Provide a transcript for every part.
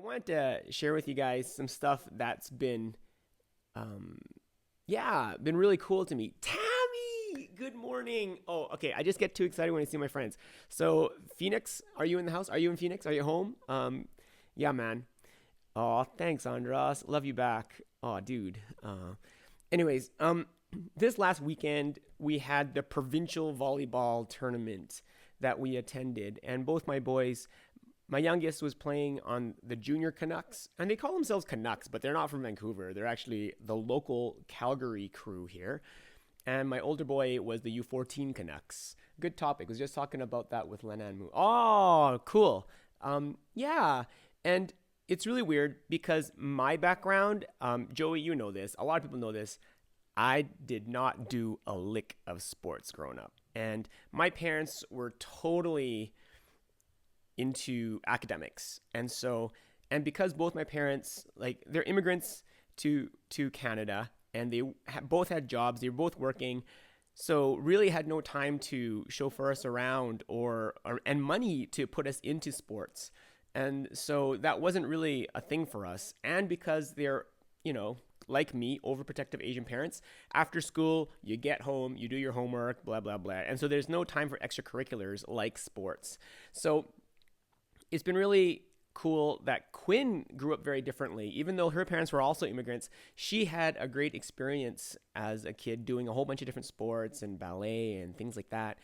wanted to share with you guys some stuff that's been, been really cool to me. Tammy, good morning. Oh, okay. I just get too excited when I see my friends. So, Phoenix, are you in the house? Are you in Phoenix? Are you home? Yeah, man. Oh, thanks, Andras. Love you back. Oh, dude. Anyways, this last weekend we had the provincial volleyball tournament that we attended, and both my boys, my youngest was playing on the junior Canucks, and they call themselves Canucks, but they're not from Vancouver. They're actually the local Calgary crew here. And my older boy was the U14 Canucks. Good topic. Was just talking about that with Lenan Mu. Oh, cool. Yeah. And it's really weird because my background, Joey, you know this. A lot of people know this. I did not do a lick of sports growing up. And my parents were totally into academics. And because both my parents, like, they're immigrants to Canada, and they both had jobs, they were both working, so really had no time to chauffeur us around and money to put us into sports. And so that wasn't really a thing for us. And because they're, like me, overprotective Asian parents, after school, you get home, you do your homework, blah, blah, blah. And so there's no time for extracurriculars like sports. So it's been really cool that Quinn grew up very differently. Even though her parents were also immigrants, she had a great experience as a kid doing a whole bunch of different sports and ballet and things like that.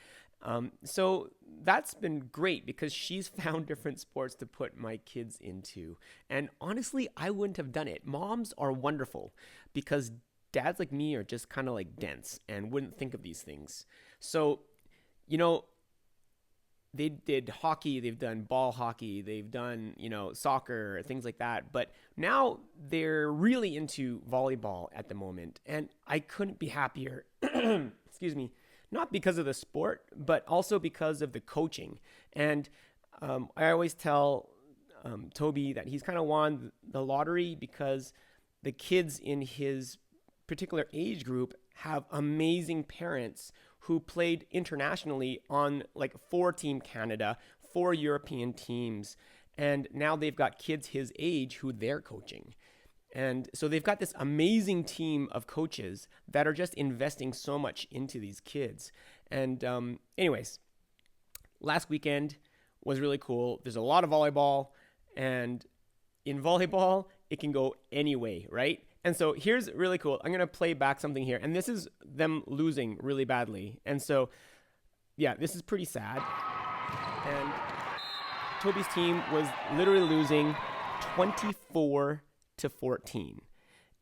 So that's been great because she's found different sports to put my kids into. And honestly, I wouldn't have done it. Moms are wonderful because dads like me are just kind of like dense and wouldn't think of these things. So, they did hockey, they've done ball hockey, they've done, soccer, things like that. But now they're really into volleyball at the moment. And I couldn't be happier. Excuse me. Not because of the sport, but also because of the coaching. And I always tell Toby that he's kind of won the lottery because the kids in his particular age group have amazing parents who played internationally on like 4-team Canada, 4 European teams. And now they've got kids his age who they're coaching. And so they've got this amazing team of coaches that are just investing so much into these kids. And anyways, last weekend was really cool. There's a lot of volleyball, and in volleyball, it can go any way, right? And so here's really cool. I'm going to play back something here. And this is them losing really badly. And so, yeah, this is pretty sad. And Toby's team was literally losing 24-14.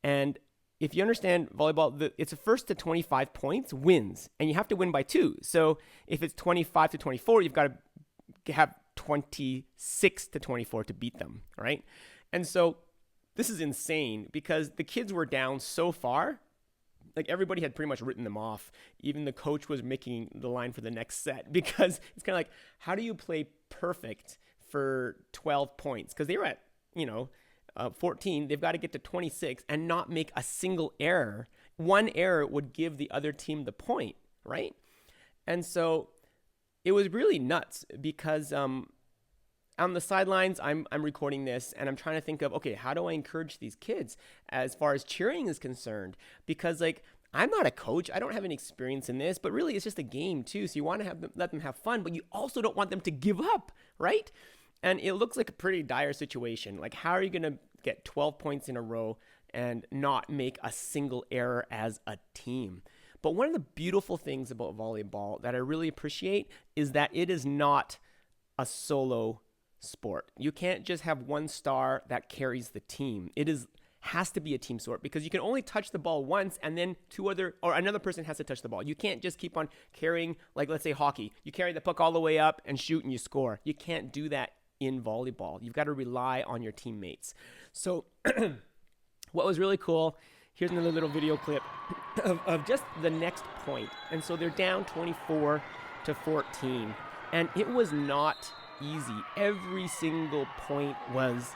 And if you understand volleyball, it's a first to 25 points wins, and you have to win by 2. So if it's 25-24, you've got to have 26-24 to beat them, right? And so this is insane because the kids were down so far. Like, everybody had pretty much written them off. Even the coach was making the line for the next set because it's kind of like, how do you play perfect for 12 points? Because they were at, 14, they've got to get to 26 and not make a single error. One error would give the other team the point, right? And so it was really nuts because on the sidelines, I'm recording this and I'm trying to think of, okay, how do I encourage these kids as far as cheering is concerned? Because, like, I'm not a coach. I don't have any experience in this, but really it's just a game too. So you want to let them have fun, but you also don't want them to give up, right? And it looks like a pretty dire situation. Like, how are you going to get 12 points in a row and not make a single error as a team? But one of the beautiful things about volleyball that I really appreciate is that it is not a solo sport. You can't just have one star that carries the team. Has to be a team sport because you can only touch the ball once and then another person has to touch the ball. You can't just keep on carrying, like, let's say hockey. You carry the puck all the way up and shoot and you score. You can't do that in volleyball. You've got to rely on your teammates. So what was really cool, here's another little video clip of just the next point. And so they're down 24-14. And it was not easy. Every single point was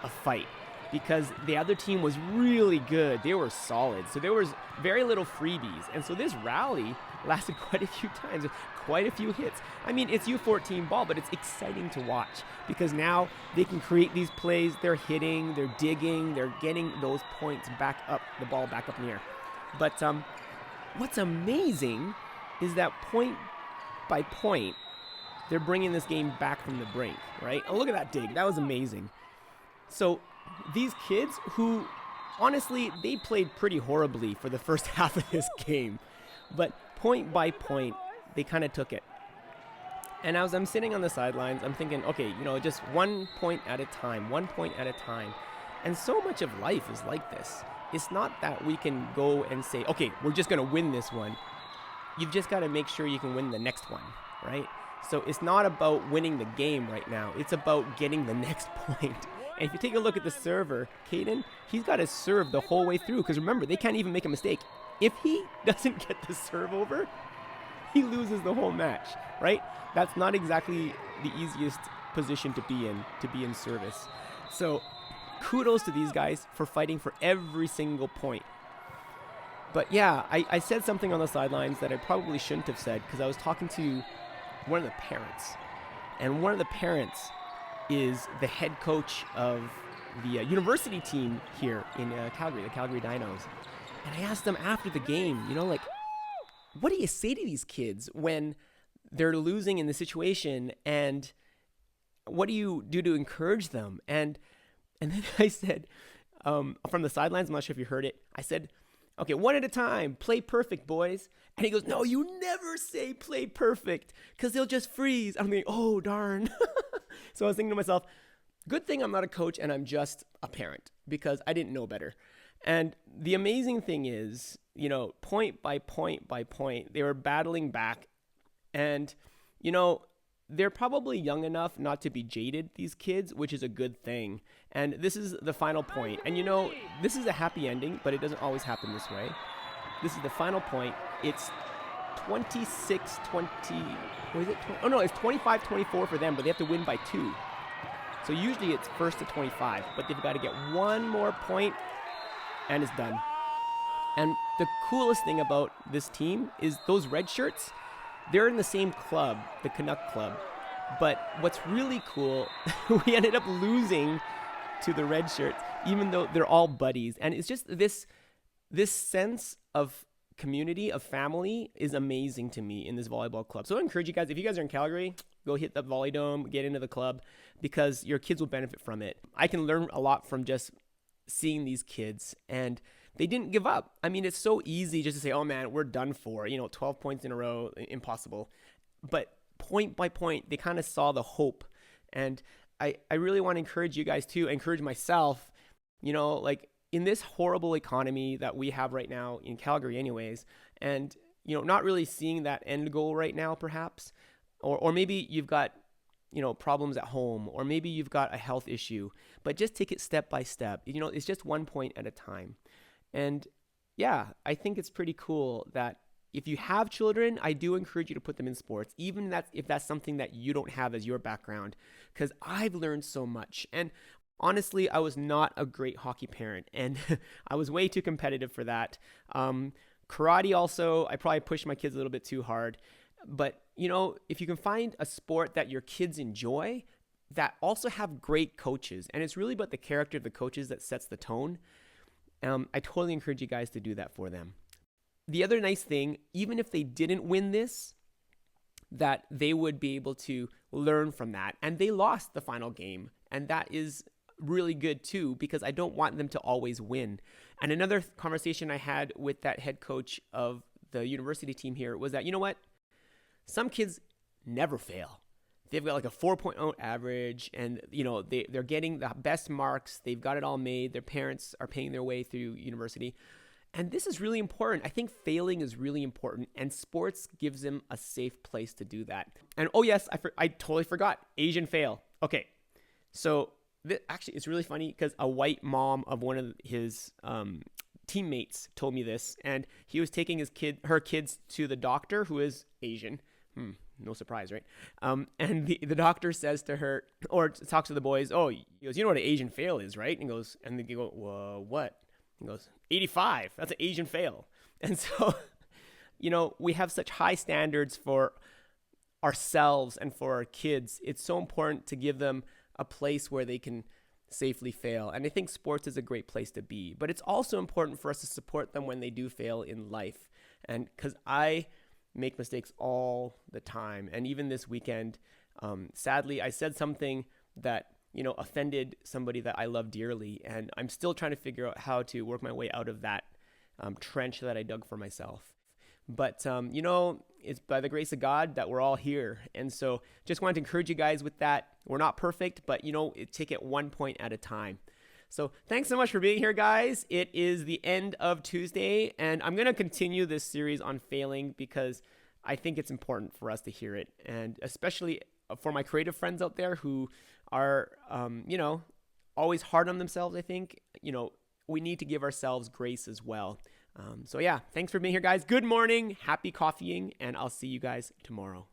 a fight because the other team was really good. They were solid. So there was very little freebies. And so this rally lasted quite a few times, quite a few hits. I mean, it's U14 ball, but it's exciting to watch because now they can create these plays. They're hitting, they're digging, they're getting those points back up, the ball back up in the air. But what's amazing is that point by point, they're bringing this game back from the brink, right? Oh, look at that dig. That was amazing. So these kids who, honestly, they played pretty horribly for the first half of this game. But point by point, they kind of took it. And as I'm sitting on the sidelines, I'm thinking, okay, just 1 point at a time, 1 point at a time. And so much of life is like this. It's not that we can go and say, okay, we're just going to win this one. You've just got to make sure you can win the next one, right? So it's not about winning the game right now. It's about getting the next point. And if you take a look at the server, Caden, he's got to serve the whole way through. Because remember, they can't even make a mistake. If he doesn't get the serve over, he loses the whole match, right? That's not exactly the easiest position to be in service. So kudos to these guys for fighting for every single point. But yeah, I said something on the sidelines that I probably shouldn't have said because I was talking to one of the parents. And one of the parents is the head coach of the university team here in Calgary, the Calgary Dinos. And I asked them after the game, what do you say to these kids when they're losing in the situation, and what do you do to encourage them? And then I said, from the sidelines, I'm not sure if you heard it, I said, okay, one at a time, play perfect, boys. And he goes, no, you never say play perfect because they'll just freeze. I'm going, oh, darn. So I was thinking to myself, good thing I'm not a coach and I'm just a parent because I didn't know better. And the amazing thing is, point by point by point, they were battling back. And, they're probably young enough not to be jaded, these kids, which is a good thing. And this is the final point. And, this is a happy ending, but it doesn't always happen this way. This is the final point. It's 26-20. What is it? Oh, no, it's 25-24 for them, but they have to win by 2. So usually it's first to 25, but they've got to get one more point, and it's done. And the coolest thing about this team is those red shirts, they're in the same club, the Canuck Club. But what's really cool, we ended up losing to the red shirts, even though they're all buddies. And it's just this sense of community, of family is amazing to me in this volleyball club. So I encourage you guys, if you guys are in Calgary, go hit the Volley Dome, get into the club, because your kids will benefit from it. I can learn a lot from just seeing these kids, and they didn't give up. I mean, it's so easy just to say, oh man, we're done for, 12 points in a row, impossible. But point by point, they kind of saw the hope. And I really want to encourage you guys to encourage myself, in this horrible economy that we have right now in Calgary anyways, and, not really seeing that end goal right now, perhaps, or maybe you've got, problems at home, or maybe you've got a health issue, but just take it step by step. It's just 1 point at a time. And yeah, I think it's pretty cool that if you have children, I do encourage you to put them in sports, even if that's something that you don't have as your background, because I've learned so much. And honestly, I was not a great hockey parent, and I was way too competitive for that. Karate also, I probably pushed my kids a little bit too hard. But, if you can find a sport that your kids enjoy, that also have great coaches, and it's really about the character of the coaches that sets the tone, I totally encourage you guys to do that for them. The other nice thing, even if they didn't win this, that they would be able to learn from that. And they lost the final game. And that is really good too, because I don't want them to always win. And another conversation I had with that head coach of the university team here was that, some kids never fail. They've got like a 4.0 average, and they're getting the best marks. They've got it all made. Their parents are paying their way through university. And this is really important. I think failing is really important, and sports gives them a safe place to do that. And oh yes, I totally forgot, Asian fail. Okay, so actually it's really funny because a white mom of one of his teammates told me this, and he was taking her kids to the doctor who is Asian. No surprise, right? And the doctor says to her, or talks to the boys, oh, he goes, you know what an Asian fail is, right? And they go, well, what? He goes, 85. That's an Asian fail. And so, we have such high standards for ourselves and for our kids. It's so important to give them a place where they can safely fail. And I think sports is a great place to be. But it's also important for us to support them when they do fail in life. And because I make mistakes all the time. And even this weekend, sadly, I said something that, offended somebody that I love dearly. And I'm still trying to figure out how to work my way out of that trench that I dug for myself. But, it's by the grace of God that we're all here. And so just wanted to encourage you guys with that. We're not perfect, but, take it 1 point at a time. So thanks so much for being here, guys. It is the end of Tuesday, and I'm going to continue this series on failing because I think it's important for us to hear it. And especially for my creative friends out there who are, always hard on themselves, I think, we need to give ourselves grace as well. So thanks for being here, guys. Good morning, happy coffeeing, and I'll see you guys tomorrow.